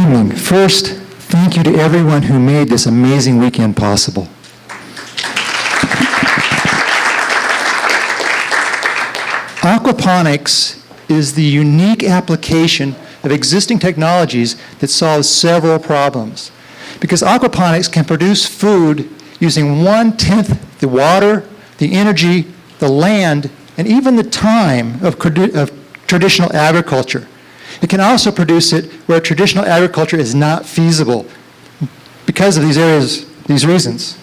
evening. First, thank you to everyone who made this amazing weekend possible. Aquaponics is the unique application of existing technologies that solves several problems. Because aquaponics can produce food using 1/10 the water, the energy, the land, and even the time of traditional agriculture. It can also produce it where traditional agriculture is not feasible because of these reasons.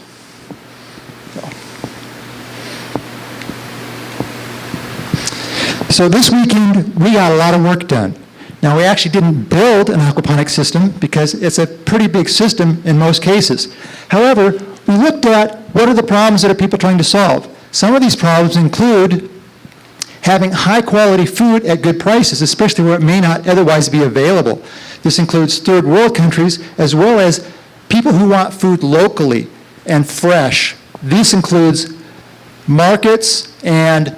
So this weekend, we got a lot of work done. Now, we actually didn't build an aquaponics system because it's a pretty big system in most cases. However, we looked at what are the problems that are people trying to solve. Some of these problems include having high-quality food at good prices, especially where it may not otherwise be available. This includes third world countries, as well as people who want food locally and fresh. This includes markets and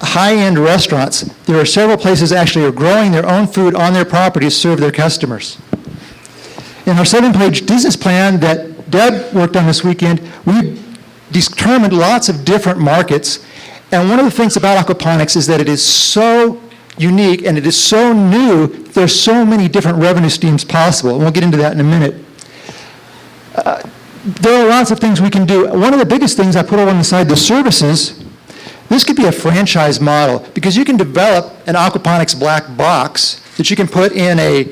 high-end restaurants. There are several places actually are growing their own food on their property to serve their customers. In our 7-page business plan that Deb worked on this weekend, we determined lots of different markets. And one of the things about aquaponics is that it is so unique and it is so new, there's so many different revenue streams possible. And we'll get into that in a minute. There are lots of things we can do. One of the biggest things I put over on the side, the services. This could be a franchise model because you can develop an aquaponics black box that you can put in a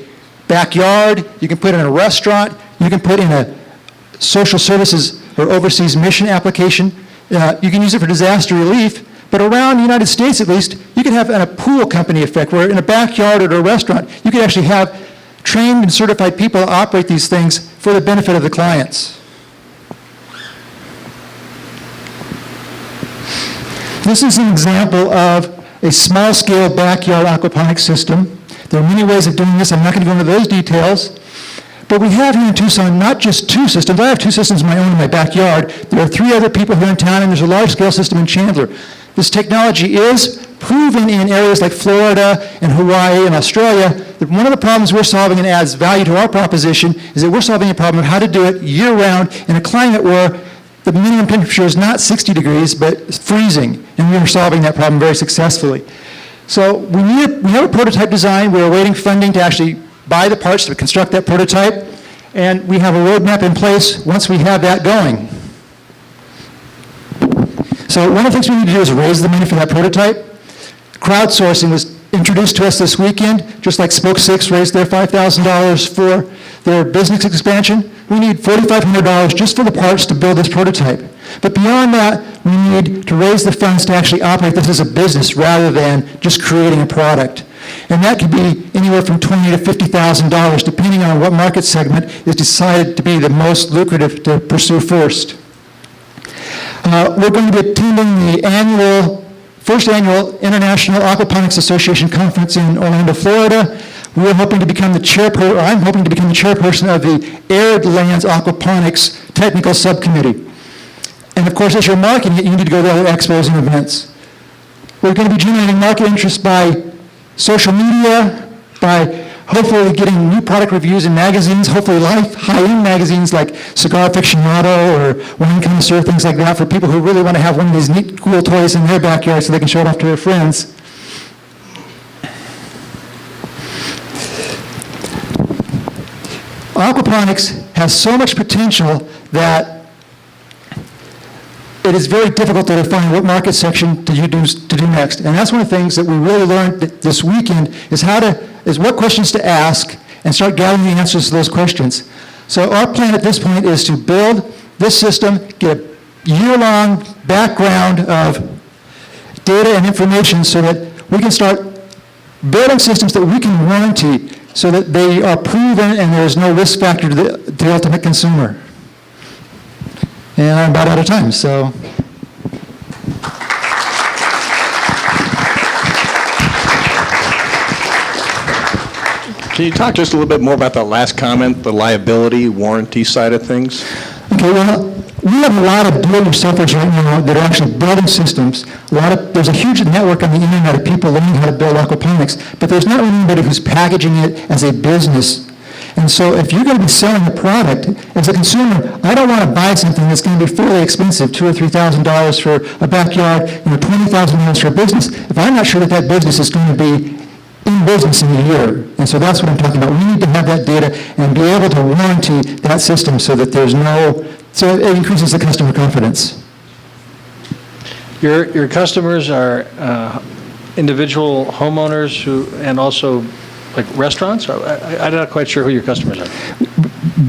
backyard, you can put in a restaurant, you can put in a social services or overseas mission application. You can use it for disaster relief, but around the United States at least, you can have a pool company effect where in a backyard or at a restaurant, you can actually have trained and certified people to operate these things for the benefit of the clients. This is an example of a small-scale backyard aquaponics system. There are many ways of doing this. I'm not going to go into those details. But we have here in Tucson not just 2 systems. I have 2 systems of my own in my backyard. There are 3 other people here in town, and there's a large-scale system in Chandler. This technology is proven in areas like Florida and Hawaii and Australia. One of the problems we're solving and adds value to our proposition is that we're solving a problem of how to do it year-round in a climate where the minimum temperature is not 60 degrees, but freezing, and we're solving that problem very successfully. So we have a prototype design. We're awaiting funding to actually buy the parts to construct that prototype, and we have a roadmap in place once we have that going. So one of the things we need to do is raise the money for that prototype. Crowdsourcing was introduced to us this weekend, just like Spoke 6 raised their $5,000 for their business expansion. We need $4,500 just for the parts to build this prototype. But beyond that, we need to raise the funds to actually operate this as a business rather than just creating a product. And that could be anywhere from $20,000 to $50,000, depending on what market segment is decided to be the most lucrative to pursue first. We're going to be attending the first annual International Aquaponics Association Conference in Orlando, Florida. I'm hoping to become the chairperson of the Arid Lands Aquaponics Technical Subcommittee. And of course, as you're marketing it, you need to go to other expos and events. We're going to be generating market interest by social media, by hopefully getting new product reviews in magazines, hopefully high-end magazines like Cigar Aficionado or Wine Connoisseur, things like that, for people who really want to have one of these neat, cool toys in their backyard so they can show it off to their friends. Aquaponics has so much potential that it is very difficult to define what market section to do next. And that's one of the things that we really learned this weekend is what questions to ask and start gathering the answers to those questions. So our plan at this point is to build this system, get a year-long background of data and information so that we can start building systems that we can warranty so that they are proven and there's no risk factor to the ultimate consumer. And I'm about out of time, so. Can you talk just a little bit more about that last comment, the liability warranty side of things? Okay, well, we have a lot of do-it-yourselfers right now that are actually building systems. There's a huge network on the internet of people learning how to build aquaponics, but there's not really anybody who's packaging it as a business. And so if you're going to be selling a product, as a consumer, I don't want to buy something that's going to be fairly expensive, $2,000 or $3,000 for a backyard, $20,000 for a business, if I'm not sure that that business is going to be in business in a year. And so that's what I'm talking about. We need to have that data and be able to warranty that system so that so it increases the customer confidence. Your customers are individual homeowners and also like restaurants? I'm not quite sure who your customers are.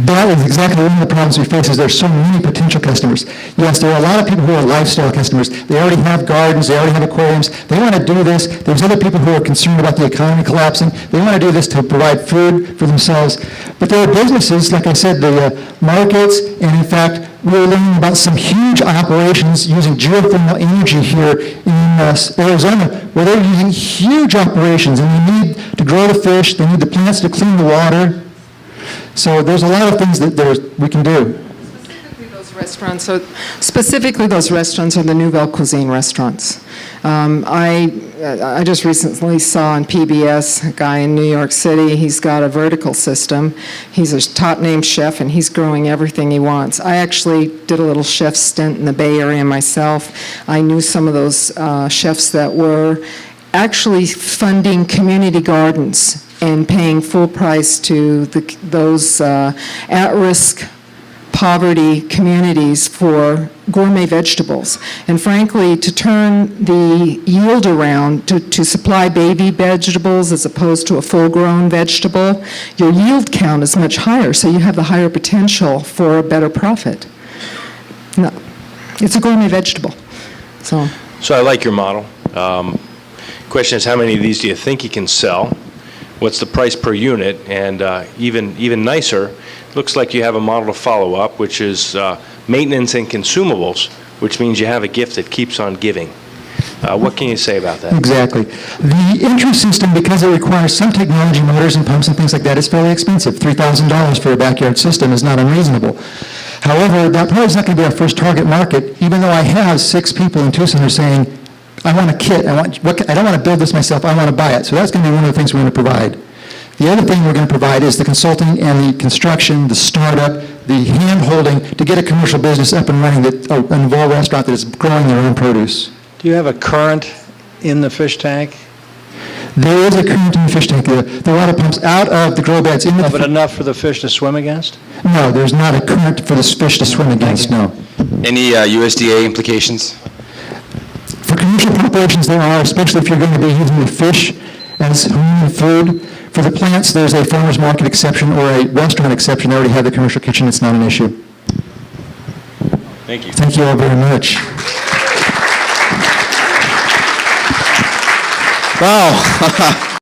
That is exactly one of the problems we face is there's so many potential customers. Yes, there are a lot of people who are lifestyle customers. They already have gardens, they already have aquariums. They want to do this. There's other people who are concerned about the economy collapsing. They want to do this to provide food for themselves. But there are businesses, like I said, the markets, and in fact, we're learning about some huge operations using geothermal energy here in Arizona, where they're using huge operations, and they need to grow the fish, they need the plants to clean the water. So there's a lot of things that we can do. Specifically, those restaurants are the Nouvelle Cuisine restaurants. I just recently saw on PBS a guy in New York City. He's got a vertical system. He's a top-name chef, and he's growing everything he wants. I actually did a little chef stint in the Bay Area myself. I knew some of those chefs that were actually funding community gardens and paying full price to those at-risk poverty communities for gourmet vegetables. And frankly, to turn the yield around to supply baby vegetables as opposed to a full-grown vegetable, your yield count is much higher, so you have the higher potential for a better profit. No, it's a gourmet vegetable. So I like your model. Question is, how many of these do you think you can sell? What's the price per unit? And even nicer, looks like you have a model to follow up, which is maintenance and consumables, which means you have a gift that keeps on giving. What can you say about that? Exactly. The entry system, because it requires some technology, motors and pumps and things like that, is fairly expensive. $3,000 for a backyard system is not unreasonable. However, that probably is not going to be our first target market, even though I have 6 people in Tucson who are saying, I want a kit. I don't want to build this myself. I want to buy it. So that's going to be one of the things we're going to provide. The other thing we're going to provide is the consulting and the construction, the startup, the hand-holding to get a commercial business up and running, an involved restaurant that is growing their own produce. Do you have a current in the fish tank? There is a current in the fish tank. There are a lot of pumps out of the grow beds. But enough for the fish to swim against? No, there's not a current for the fish to swim against, no. Any USDA implications? For commercial operations, there are, especially if you're going to be using the fish as human food. For the plants, there's a farmer's market exception or a restaurant exception. They already have the commercial kitchen. It's not an issue. Thank you. Thank you all very much. Wow.